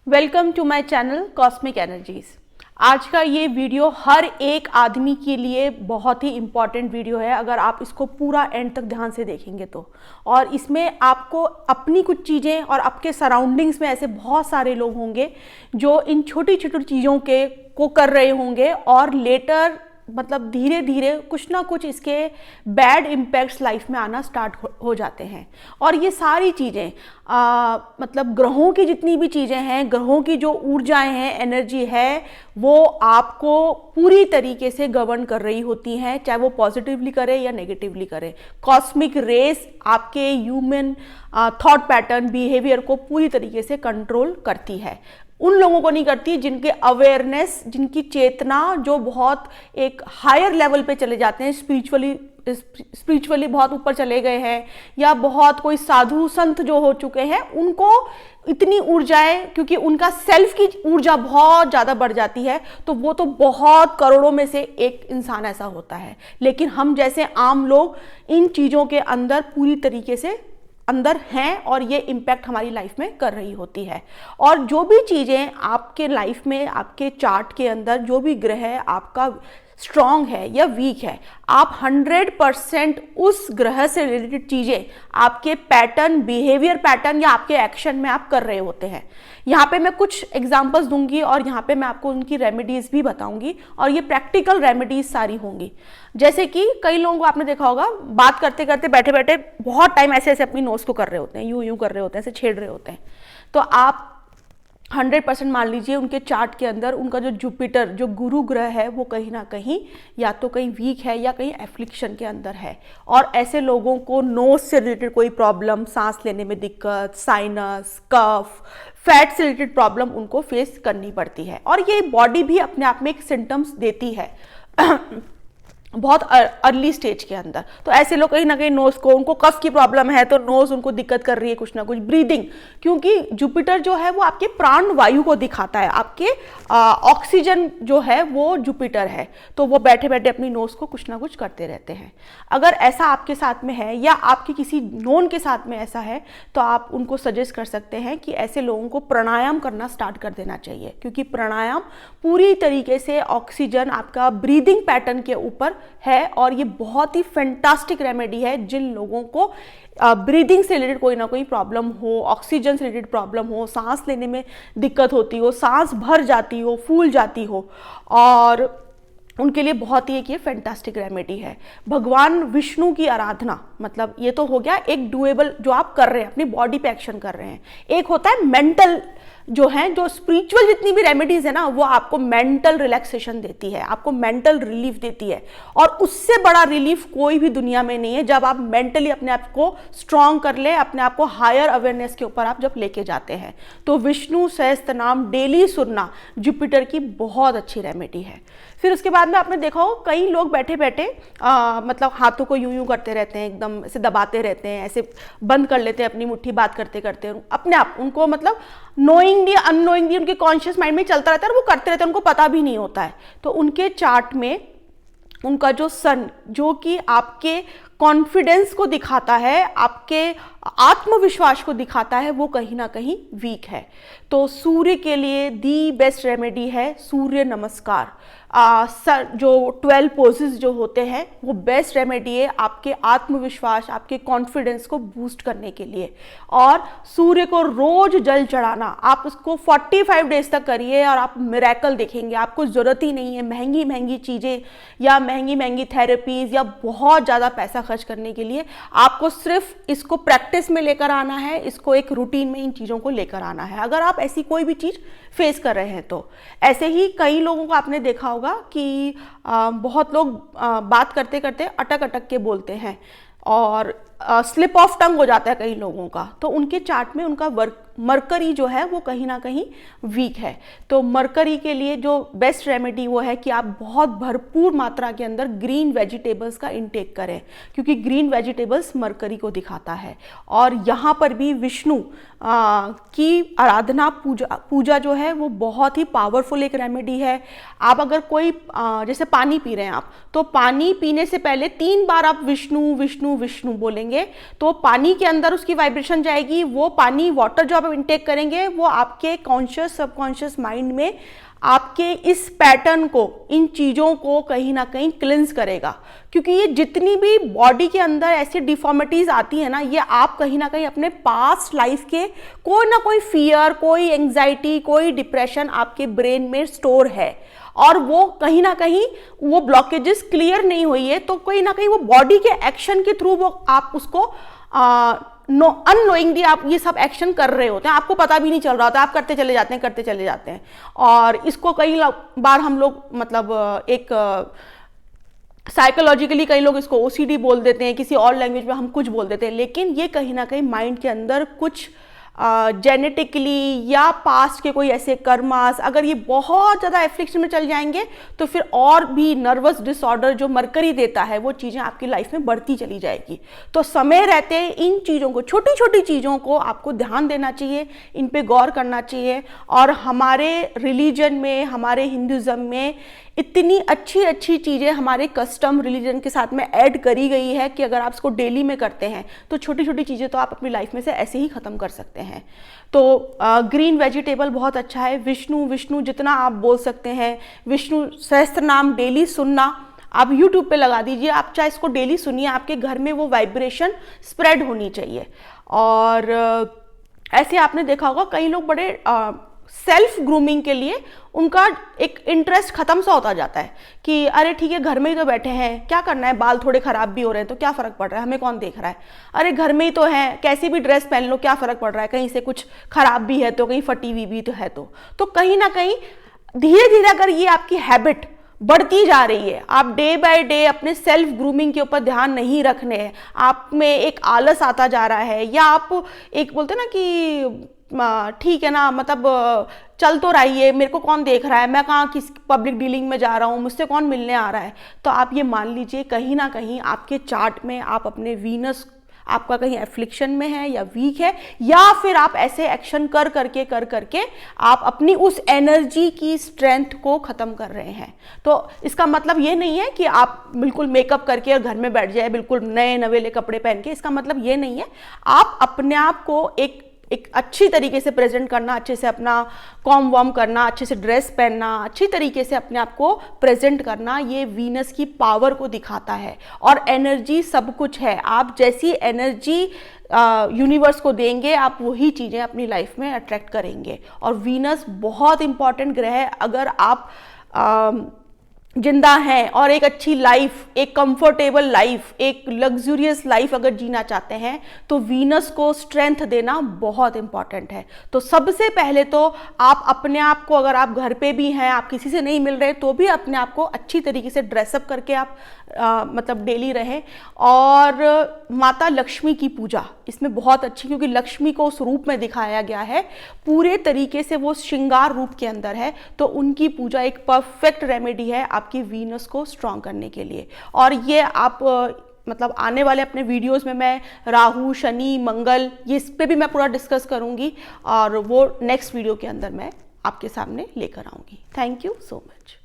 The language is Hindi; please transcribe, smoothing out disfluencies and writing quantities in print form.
Welcome to my channel cosmic energies. आज का ये वीडियो हर एक आदमी के लिए बहुत ही इम्पॉर्टेंट वीडियो है अगर आप इसको पूरा एंड तक ध्यान से देखेंगे तो। और इसमें आपको अपनी कुछ चीज़ें और आपके सराउंडिंग्स में ऐसे बहुत सारे लोग होंगे जो इन छोटी छोटी चीज़ों को कर रहे होंगे और लेटर मतलब धीरे धीरे कुछ ना कुछ इसके बैड इम्पैक्ट्स लाइफ में आना स्टार्ट हो जाते हैं। और ये सारी चीज़ें मतलब ग्रहों की जितनी भी चीज़ें हैं, ग्रहों की जो ऊर्जाएं हैं, एनर्जी है, वो आपको पूरी तरीके से गवर्न कर रही होती हैं, चाहे वो पॉजिटिवली करे या नेगेटिवली करे। कॉस्मिक रेस आपके ह्यूमन थॉट पैटर्न, बिहेवियर को पूरी तरीके से कंट्रोल करती है। उन लोगों को नहीं करती जिनके अवेयरनेस, जिनकी चेतना जो बहुत एक हायर लेवल पे चले जाते हैं, स्पिरिचुअली बहुत ऊपर चले गए हैं, या बहुत कोई साधु संत जो हो चुके हैं, उनको इतनी ऊर्जाएं, क्योंकि उनका सेल्फ की ऊर्जा बहुत ज़्यादा बढ़ जाती है, तो वो तो बहुत करोड़ों में से एक इंसान ऐसा होता है। लेकिन हम जैसे आम लोग इन चीज़ों के अंदर पूरी तरीके से अंदर हैं और ये इम्पैक्ट हमारी लाइफ में कर रही होती है। और जो भी चीज़ें आपके लाइफ में, आपके चार्ट के अंदर जो भी ग्रह आपका स्ट्रॉन्ग है या वीक है, आप 100% उस ग्रह से रिलेटेड चीज़ें आपके पैटर्न, बिहेवियर पैटर्न या आपके एक्शन में आप कर रहे होते हैं। यहाँ पे मैं कुछ एग्जांपल्स दूंगी और यहाँ पे मैं आपको उनकी रेमेडीज़ भी बताऊंगी, और ये प्रैक्टिकल रेमेडीज सारी होंगी। जैसे कि कई लोगों को आपने देखा होगा, बात करते करते बैठे बैठे बहुत टाइम ऐसे ऐसे अपनी नोज को कर रहे होते हैं, यूं यूं कर रहे होते हैं, ऐसे छेड़ रहे होते हैं। तो आप 100% मान लीजिए उनके चार्ट के अंदर उनका जो जुपिटर, जो गुरु ग्रह है, वो कहीं ना कहीं या तो कहीं वीक है या कहीं एफ्लिक्शन के अंदर है। और ऐसे लोगों को नोज से रिलेटेड कोई प्रॉब्लम, सांस लेने में दिक्कत, साइनस, कफ, फैट से रिलेटेड प्रॉब्लम उनको फेस करनी पड़ती है। और ये बॉडी भी अपने आप में एक सिम्टम्स देती है बहुत अर्ली स्टेज के अंदर। तो ऐसे लोग कहीं ना कहीं नोज को, उनको कफ की प्रॉब्लम है तो नोज उनको दिक्कत कर रही है, कुछ ना कुछ ब्रीदिंग, क्योंकि जुपिटर जो है वो आपके प्राण वायु को दिखाता है, आपके ऑक्सीजन जो है वो जुपिटर है, तो वो बैठे बैठे अपनी नोज को कुछ ना कुछ करते रहते हैं। अगर ऐसा आपके साथ में है या आपके किसी नोन के साथ में ऐसा है, तो आप उनको सजेस्ट कर सकते हैं कि ऐसे लोगों को प्राणायाम करना स्टार्ट कर देना चाहिए, क्योंकि प्राणायाम पूरी तरीके से ऑक्सीजन, आपका ब्रीदिंग पैटर्न के ऊपर है। और ये बहुत ही फैंटास्टिक रेमेडी है जिन लोगों को ब्रीदिंग से रिलेटेड कोई ना कोई प्रॉब्लम हो, ऑक्सीजन से रिलेटेड प्रॉब्लम हो, सांस लेने में दिक्कत होती हो, सांस भर जाती हो, फूल जाती हो, और उनके लिए बहुत ही एक ये फैंटास्टिक रेमेडी है। भगवान विष्णु की आराधना, मतलब ये तो हो गया एक डुएबल जो आप कर रहे हैं, अपनी बॉडी पे एक्शन कर रहे हैं। एक होता है मेंटल, जो है, जो स्पिरिचुअल जितनी भी रेमेडीज है ना, वो आपको मेंटल रिलैक्सेशन देती है, आपको मेंटल रिलीफ देती है। और उससे बड़ा रिलीफ कोई भी दुनिया में नहीं है जब आप मेंटली अपने आप को स्ट्रांग कर ले, अपने आप को हायर अवेयरनेस के ऊपर आप जब लेके जाते हैं। तो विष्णु सहस्त्र नाम डेली सुनना जुपिटर की बहुत अच्छी रेमेडी है। फिर उसके बाद में आपने देखा हो, कई लोग बैठे बैठे मतलब हाथों को यूं यूं करते रहते हैं, एकदम ऐसे दबाते रहते हैं, ऐसे बंद कर लेते हैं अपनी मुट्ठी, बात करते करते अपने आप, उनको मतलब नोइंगली अननोइंगली उनके कॉन्शियस माइंड में चलता रहता है और वो करते रहते हैं, उनको पता भी नहीं होता है। तो उनके चार्ट में उनका जो सन, जो कि आपके कॉन्फिडेंस को दिखाता है, आपके आत्मविश्वास को दिखाता है, वो कहीं ना कहीं वीक है। तो सूर्य के लिए दी बेस्ट रेमेडी है सूर्य नमस्कार। जो 12 पोजेस जो होते हैं, वो बेस्ट रेमेडी है आपके आत्मविश्वास, आपके कॉन्फिडेंस को बूस्ट करने के लिए। और सूर्य को रोज जल चढ़ाना, आप उसको 45 डेज तक करिए और आप मिरेकल देखेंगे। आपको ज़रूरत ही नहीं है महंगी महंगी चीज़ें या महंगी महंगी थेरेपीज या बहुत ज़्यादा पैसा खर्च करने के लिए। आपको सिर्फ इसको प्रैक्टिस में लेकर आना है, इसको एक रूटीन में इन चीज़ों को लेकर आना है, अगर आप ऐसी कोई भी चीज़ फेस कर रहे हैं तो। ऐसे ही कई लोगों को आपने देखा होगा कि बहुत लोग बात करते करते अटक अटक के बोलते हैं और स्लिप ऑफ टंग हो जाता है कई लोगों का। तो उनके चार्ट में उनका मरकरी जो है वो कहीं ना कहीं वीक है। तो मरकरी के लिए जो बेस्ट रेमेडी वो है कि आप बहुत भरपूर मात्रा के अंदर ग्रीन वेजिटेबल्स का इंटेक करें, क्योंकि ग्रीन वेजिटेबल्स मरकरी को दिखाता है। और यहाँ पर भी विष्णु की आराधना, पूजा जो है वो बहुत ही पावरफुल एक रेमेडी है। आप अगर कोई जैसे पानी पी रहे हैं आप, तो पानी पीने से पहले 3 बार आप विष्णु विष्णु विष्णु बोलेंगे रखेंगे तो पानी के अंदर उसकी वाइब्रेशन जाएगी, वो पानी वाटर जो आप इनटेक करेंगे वो आपके कॉन्शियस सबकॉन्शियस माइंड में आपके इस पैटर्न को, इन चीज़ों को कहीं ना कहीं क्लिंस करेगा। क्योंकि ये जितनी भी बॉडी के अंदर ऐसी डिफॉर्मिटीज आती है ना, ये आप कहीं ना कहीं अपने पास्ट लाइफ के कोई ना कोई फियर, कोई एंग्जाइटी, कोई डिप्रेशन आपके ब्रेन में स्टोर है और वो कहीं ना कहीं वो ब्लॉकेजेस क्लियर नहीं हुई है, तो कहीं ना कहीं वो बॉडी के एक्शन के थ्रू वो आप उसको अननोइंगली आप ये सब एक्शन कर रहे होते हैं, आपको पता भी नहीं चल रहा होता, आप करते चले जाते हैं। और इसको कई बार हम लोग मतलब एक साइकोलॉजिकली कई लोग इसको ओसीडी बोल देते हैं, किसी और लैंग्वेज में हम कुछ बोल देते हैं, लेकिन ये कहीं ना कहीं माइंड के अंदर कुछ जेनेटिकली या पास्ट के कोई ऐसे कर्मास, अगर ये बहुत ज़्यादा एफ्लिक्शन में चल जाएंगे तो फिर और भी नर्वस डिसऑर्डर जो मरकरी देता है वो चीज़ें आपकी लाइफ में बढ़ती चली जाएगी। तो समय रहते इन चीज़ों को, छोटी छोटी चीज़ों को आपको ध्यान देना चाहिए, इन पे गौर करना चाहिए। और हमारे रिलीजन में, हमारे हिंदुज़म में इतनी अच्छी अच्छी चीज़ें हमारे कस्टम रिलीजन के साथ में ऐड करी गई है कि अगर आप इसको डेली में करते हैं तो छोटी छोटी चीज़ें तो आप अपनी लाइफ में से ऐसे ही ख़त्म कर सकते हैं। तो ग्रीन वेजिटेबल बहुत अच्छा है। विष्णु जितना आप बोल सकते हैं, विष्णु सहस्त्र नाम डेली सुनना, आप YouTube पे लगा दीजिए, आप चाहे इसको डेली सुनिए, आपके घर में वो वाइब्रेशन स्प्रेड होनी चाहिए। और ऐसे आपने देखा होगा कई लोग बड़े सेल्फ ग्रूमिंग के लिए उनका एक इंटरेस्ट खत्म सा होता जाता है कि अरे ठीक है घर में ही तो बैठे हैं, क्या करना है, बाल थोड़े खराब भी हो रहे हैं तो क्या फ़र्क पड़ रहा है, हमें कौन देख रहा है, अरे घर में ही तो हैं, कैसी भी ड्रेस पहन लो, क्या फ़र्क पड़ रहा है, कहीं से कुछ खराब भी है तो, कहीं फटी हुई भी तो है तो कहीं ना कहीं धीरे धीरे अगर ये आपकी हैबिट बढ़ती जा रही है, आप डे बाय डे अपने सेल्फ ग्रूमिंग के ऊपर ध्यान नहीं रखने हैं, आप में एक आलस आता जा रहा है, या आप एक बोलते ना कि ठीक है ना, मतलब चल तो रही है, मेरे को कौन देख रहा है, मैं कहाँ किस पब्लिक डीलिंग में जा रहा हूँ, मुझसे कौन मिलने आ रहा है, तो आप ये मान लीजिए कहीं ना कहीं आपके चार्ट में आप अपने वीनस आपका कहीं एफ्लिक्शन में है या वीक है, या फिर आप ऐसे एक्शन कर करके आप अपनी उस एनर्जी की स्ट्रेंथ को ख़त्म कर रहे हैं। तो इसका मतलब ये नहीं है कि आप बिल्कुल मेकअप करके और घर में बैठ जाए बिल्कुल नए नवेले कपड़े पहन के, इसका मतलब ये नहीं है। आप अपने आप को एक अच्छी तरीके से प्रेजेंट करना, अच्छे से अपना कॉम वॉम करना, अच्छे से ड्रेस पहनना, अच्छी तरीके से अपने आप को प्रेजेंट करना, ये वीनस की पावर को दिखाता है। और एनर्जी सब कुछ है, आप जैसी एनर्जी यूनिवर्स को देंगे आप वही चीज़ें अपनी लाइफ में अट्रैक्ट करेंगे। और वीनस बहुत इंपॉर्टेंट ग्रह है। अगर आप जिंदा हैं और एक अच्छी लाइफ, एक कंफर्टेबल लाइफ, एक लग्जूरियस लाइफ अगर जीना चाहते हैं तो वीनस को स्ट्रेंथ देना बहुत इंपॉर्टेंट है। तो सबसे पहले तो आप अपने आप को, अगर आप घर पे भी हैं, आप किसी से नहीं मिल रहे तो भी अपने आप को अच्छी तरीके से ड्रेसअप करके आप मतलब डेली रहें। और माता लक्ष्मी की पूजा इसमें बहुत अच्छी, क्योंकि लक्ष्मी को उस रूप में दिखाया गया है, पूरे तरीके से वो श्रृंगार रूप के अंदर है, तो उनकी पूजा एक परफेक्ट रेमेडी है आपकी वीनस को स्ट्रॉन्ग करने के लिए। और ये आप मतलब आने वाले अपने वीडियोस में मैं राहु, शनि, मंगल, ये इस पे भी मैं पूरा डिस्कस करूंगी और वो नेक्स्ट वीडियो के अंदर मैं आपके सामने लेकर आऊंगी। Thank you so much.